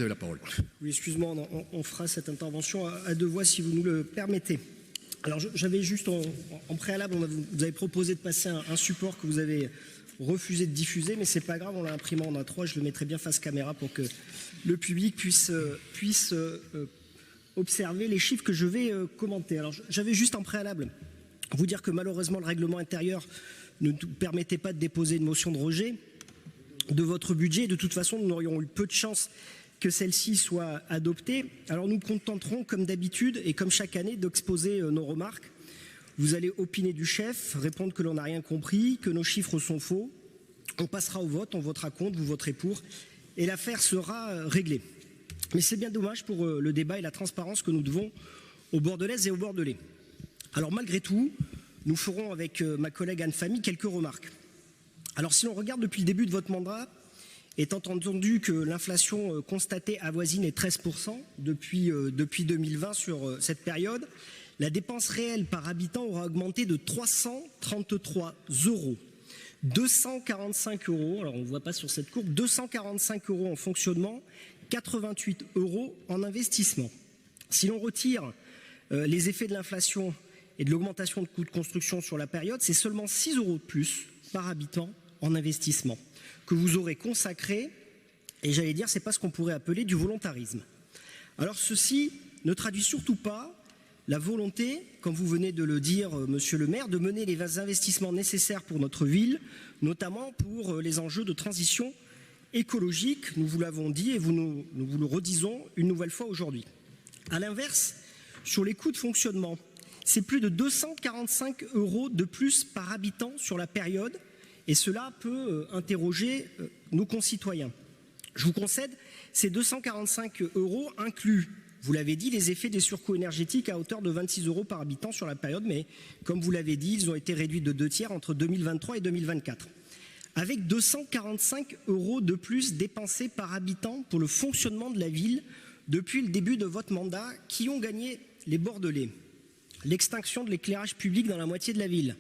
vous avez la parole. Oui, excuse-moi, on fera cette intervention à deux voix si vous nous le permettez. Alors j'avais juste en préalable, vous avez proposé de passer un support que vous avez refusé de diffuser, mais c'est pas grave, on l'a imprimé en A3, je le mettrai bien face caméra pour que le public puisse observer les chiffres que je vais commenter. Alors j'avais juste en préalable vous dire que malheureusement le règlement intérieur ne nous permettait pas de déposer une motion de rejet de votre budget. De toute façon, nous n'aurions eu peu de chance que celle-ci soit adoptée. Alors nous nous contenterons, comme d'habitude et comme chaque année, d'exposer nos remarques. Vous allez opiner du chef, répondre que l'on n'a rien compris, que nos chiffres sont faux. On passera au vote, on votera contre, vous voterez pour, et l'affaire sera réglée. Mais c'est bien dommage pour le débat et la transparence que nous devons aux Bordelaises et aux Bordelais. Alors malgré tout, nous ferons avec ma collègue Anne Famille quelques remarques. Alors si l'on regarde depuis le début de votre mandat, étant entendu que l'inflation constatée avoisine les 13% depuis 2020 sur cette période, la dépense réelle par habitant aura augmenté de 333 €. 245 €, alors on ne voit pas sur cette courbe, 245 € en fonctionnement, 88 € en investissement. Si l'on retire les effets de l'inflation et de l'augmentation de coûts de construction sur la période, c'est seulement 6 € de plus par habitant en investissement que vous aurez consacré, et j'allais dire, c'est pas ce qu'on pourrait appeler du volontarisme. Alors ceci ne traduit surtout pas la volonté, comme vous venez de le dire, monsieur le maire, de mener les investissements nécessaires pour notre ville, notamment pour les enjeux de transition écologique. Nous vous l'avons dit et nous vous le redisons une nouvelle fois aujourd'hui. À l'inverse, sur les coûts de fonctionnement, c'est plus de 245 € de plus par habitant sur la période, et cela peut interroger nos concitoyens. Je vous concède, ces 245 € incluent, vous l'avez dit, les effets des surcoûts énergétiques à hauteur de 26 € par habitant sur la période, mais comme vous l'avez dit, ils ont été réduits de 2/3 entre 2023 et 2024. Avec 245 € de plus dépensés par habitant pour le fonctionnement de la ville depuis le début de votre mandat, qui ont gagné les Bordelais? L'extinction de l'éclairage public dans la moitié de la ville,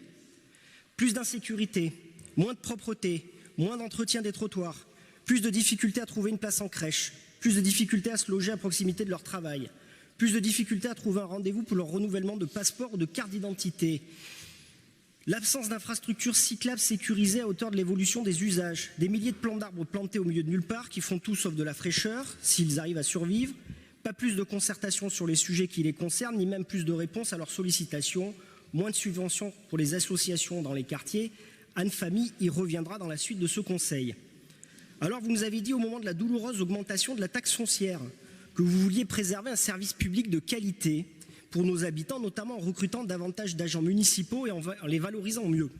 plus d'insécurité, moins de propreté, moins d'entretien des trottoirs, plus de difficultés à trouver une place en crèche, plus de difficultés à se loger à proximité de leur travail, plus de difficultés à trouver un rendez-vous pour leur renouvellement de passeport ou de carte d'identité, l'absence d'infrastructures cyclables sécurisées à hauteur de l'évolution des usages, des milliers de plants d'arbres plantés au milieu de nulle part qui font tout sauf de la fraîcheur, s'ils arrivent à survivre, pas plus de concertation sur les sujets qui les concernent, ni même plus de réponses à leurs sollicitations, moins de subventions pour les associations dans les quartiers. Anne Famille y reviendra dans la suite de ce conseil. Alors vous nous avez dit au moment de la douloureuse augmentation de la taxe foncière que vous vouliez préserver un service public de qualité pour nos habitants, notamment en recrutant davantage d'agents municipaux et en les valorisant mieux.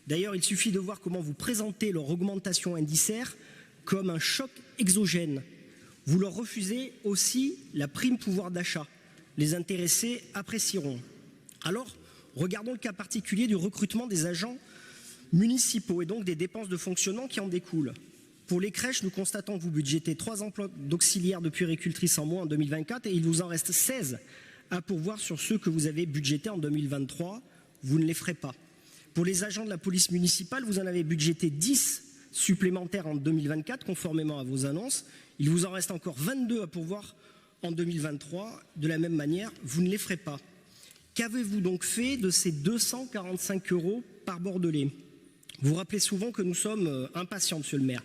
D'ailleurs, il suffit de voir comment vous présentez leur augmentation indiciaire comme un choc exogène. Vous leur refusez aussi la prime pouvoir d'achat. Les intéressés apprécieront. Alors, regardons le cas particulier du recrutement des agents municipaux et donc des dépenses de fonctionnement qui en découlent. Pour les crèches, nous constatons que vous budgétez 3 emplois d'auxiliaires de puéricultrices en moins en 2024 et il vous en reste 16 à pourvoir sur ceux que vous avez budgétés en 2023. Vous ne les ferez pas. Pour les agents de la police municipale, vous en avez budgété 10 supplémentaires en 2024, conformément à vos annonces. Il vous en reste encore 22 à pourvoir en 2023. De la même manière, vous ne les ferez pas. Qu'avez-vous donc fait de ces 245 € par Bordelais? Vous rappelez souvent que nous sommes impatients, monsieur le maire,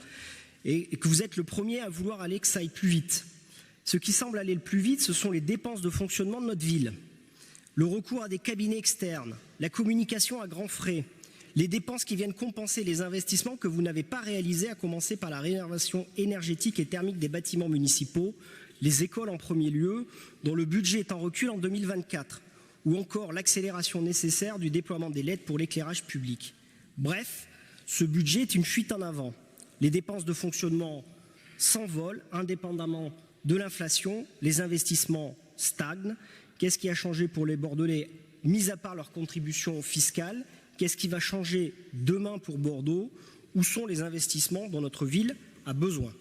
et que vous êtes le premier à vouloir aller que ça aille plus vite. Ce qui semble aller le plus vite, ce sont les dépenses de fonctionnement de notre ville. Le recours à des cabinets externes, la communication à grands frais, les dépenses qui viennent compenser les investissements que vous n'avez pas réalisés, à commencer par la rénovation énergétique et thermique des bâtiments municipaux, les écoles en premier lieu, dont le budget est en recul en 2024, ou encore l'accélération nécessaire du déploiement des LED pour l'éclairage public. Bref, ce budget est une fuite en avant. Les dépenses de fonctionnement s'envolent indépendamment de l'inflation, les investissements stagnent. Qu'est-ce qui a changé pour les Bordelais, mis à part leur contribution fiscale? Qu'est-ce qui va changer demain pour Bordeaux? Où sont les investissements dont notre ville a besoin?